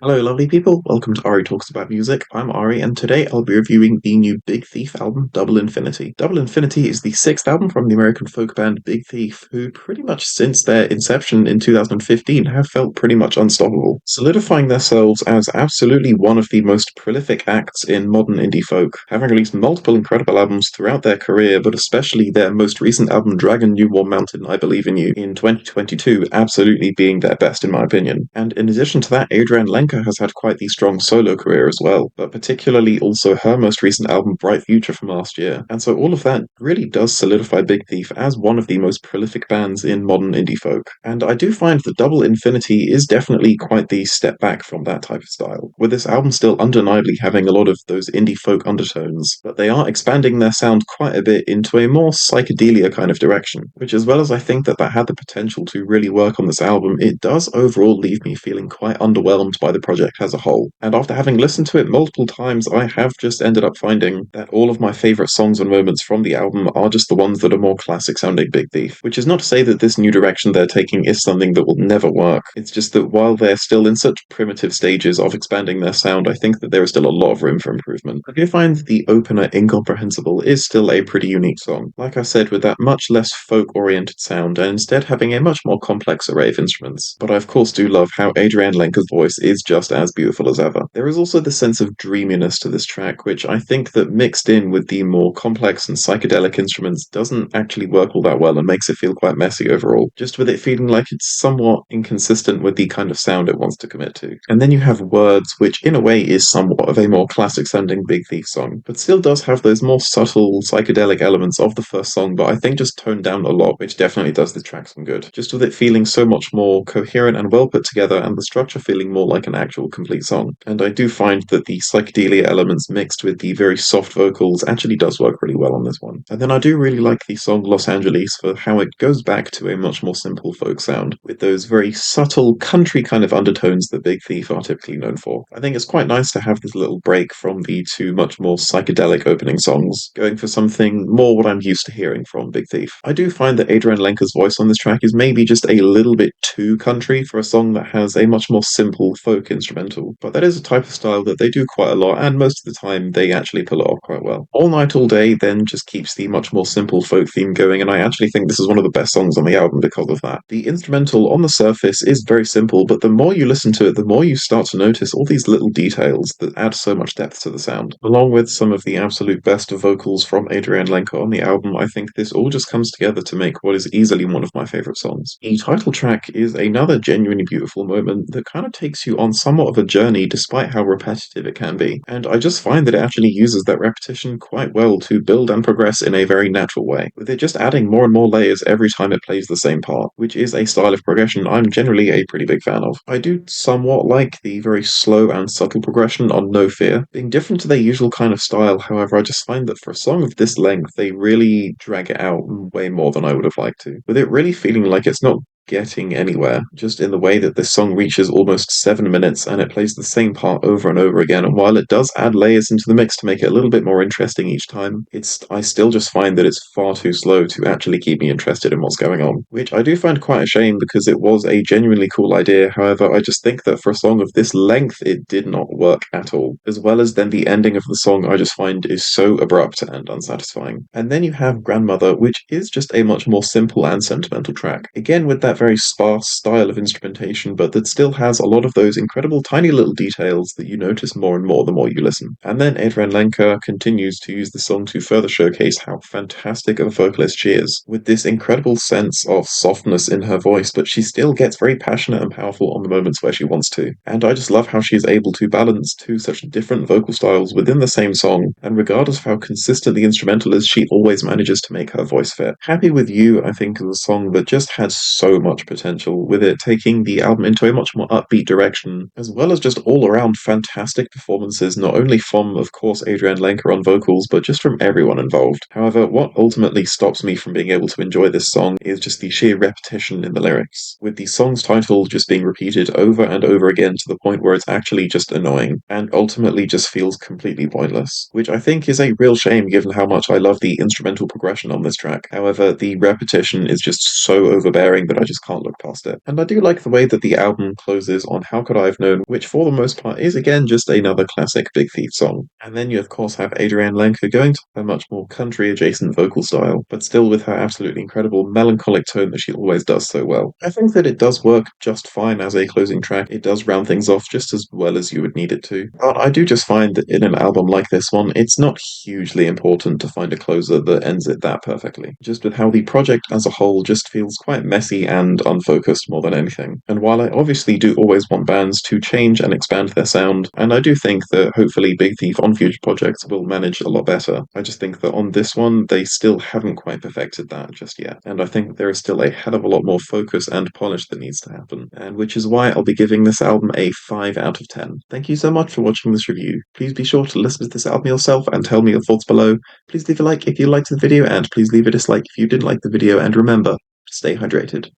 Hello, lovely people. Welcome to Ari Talks About Music. I'm Ari, and today I'll be reviewing the new Big Thief album, Double Infinity. Double Infinity is the sixth album from the American folk band Big Thief, who pretty much since their inception in 2015 have felt pretty much unstoppable, solidifying themselves as absolutely one of the most prolific acts in modern indie folk, having released multiple incredible albums throughout their career, but especially their most recent album, Dragon New Warm Mountain, I Believe in You, in 2022, absolutely being their best in my opinion. And in addition to that, Adrienne Lenker has had quite the strong solo career as well, but particularly also her most recent album, Bright Future, from last year. And so all of that really does solidify Big Thief as one of the most prolific bands in modern indie folk. And I do find that Double Infinity is definitely quite the step back from that type of style, with this album still undeniably having a lot of those indie folk undertones, but they are expanding their sound quite a bit into a more psychedelia kind of direction, which, as well as I think that had the potential to really work on this album, it does overall leave me feeling quite underwhelmed by the project as a whole. And after having listened to it multiple times, I have just ended up finding that all of my favourite songs and moments from the album are just the ones that are more classic sounding Big Thief, which is not to say that this new direction they're taking is something that will never work. It's just that while they're still in such primitive stages of expanding their sound, I think that there is still a lot of room for improvement. I do find the opener, Incomprehensible, is still a pretty unique song. Like I said, with that much less folk-oriented sound, and instead having a much more complex array of instruments. But I of course do love how Adrienne Lenker's voice is just as beautiful as ever. There is also the sense of dreaminess to this track, which I think that mixed in with the more complex and psychedelic instruments doesn't actually work all that well and makes it feel quite messy overall, just with it feeling like it's somewhat inconsistent with the kind of sound it wants to commit to. And then you have Words, which in a way is somewhat of a more classic sounding Big Thief song, but still does have those more subtle psychedelic elements of the first song, but I think just toned down a lot, which definitely does the track some good. Just with it feeling so much more coherent and well put together, and the structure feeling more like an actual complete song. And I do find that the psychedelia elements mixed with the very soft vocals actually does work really well on this one. And then I do really like the song Los Angeles for how it goes back to a much more simple folk sound, with those very subtle country kind of undertones that Big Thief are typically known for. I think it's quite nice to have this little break from the two much more psychedelic opening songs, going for something more what I'm used to hearing from Big Thief. I do find that Adrienne Lenker's voice on this track is maybe just a little bit too country for a song that has a much more simple folk instrumental, but that is a type of style that they do quite a lot, and most of the time they actually pull it off quite well. All Night All Day then just keeps the much more simple folk theme going, and I actually think this is one of the best songs on the album because of that. The instrumental on the surface is very simple, but the more you listen to it, the more you start to notice all these little details that add so much depth to the sound. Along with some of the absolute best of vocals from Adrienne Lenker on the album, I think this all just comes together to make what is easily one of my favourite songs. The title track is another genuinely beautiful moment that kind of takes you on somewhat of a journey despite how repetitive it can be, and I just find that it actually uses that repetition quite well to build and progress in a very natural way, with it just adding more and more layers every time it plays the same part, which is a style of progression I'm generally a pretty big fan of. I do somewhat like the very slow and subtle progression on No Fear, being different to their usual kind of style. However, I just find that for a song of this length, they really drag it out way more than I would have liked to, with it really feeling like it's not getting anywhere, just in the way that this song reaches almost 7 minutes and it plays the same part over and over again. And while it does add layers into the mix to make it a little bit more interesting each time, I still just find that it's far too slow to actually keep me interested in what's going on, which I do find quite a shame because it was a genuinely cool idea. However, I just think that for a song of this length, it did not work at all. As well as then the ending of the song, I just find is so abrupt and unsatisfying. And then you have Grandmother, which is just a much more simple and sentimental track. Again, with that very sparse style of instrumentation, but that still has a lot of those incredible tiny little details that you notice more and more the more you listen. And then Adrienne Lenker continues to use the song to further showcase how fantastic of a vocalist she is, with this incredible sense of softness in her voice, but she still gets very passionate and powerful on the moments where she wants to. And I just love how she's able to balance two such different vocal styles within the same song, and regardless of how consistent the instrumental is, she always manages to make her voice fit. Happy With You, I think, is a song that just had so much potential, with it taking the album into a much more upbeat direction, as well as just all-around fantastic performances, not only from, of course, Adrienne Lenker on vocals, but just from everyone involved. However, what ultimately stops me from being able to enjoy this song is just the sheer repetition in the lyrics, with the song's title just being repeated over and over again to the point where it's actually just annoying, and ultimately just feels completely pointless, which I think is a real shame given how much I love the instrumental progression on this track. However, the repetition is just so overbearing that I just just can't look past it. And I do like the way that the album closes on How Could I Have Known, which for the most part is again just another classic Big Thief song. And then you of course have Adrienne Lenker going to a much more country adjacent vocal style, but still with her absolutely incredible melancholic tone that she always does so well. I think that it does work just fine as a closing track. It does round things off just as well as you would need it to. But I do just find that in an album like this one, it's not hugely important to find a closer that ends it that perfectly. Just with how the project as a whole just feels quite messy and unfocused more than anything. And while I obviously do always want bands to change and expand their sound, and I do think that hopefully Big Thief on future projects will manage a lot better, I just think that on this one, they still haven't quite perfected that just yet. And I think there is still a hell of a lot more focus and polish that needs to happen, and which is why I'll be giving this album a 5 out of 10. Thank you so much for watching this review. Please be sure to listen to this album yourself and tell me your thoughts below. Please leave a like if you liked the video, and please leave a dislike if you didn't like the video, and remember, stay hydrated.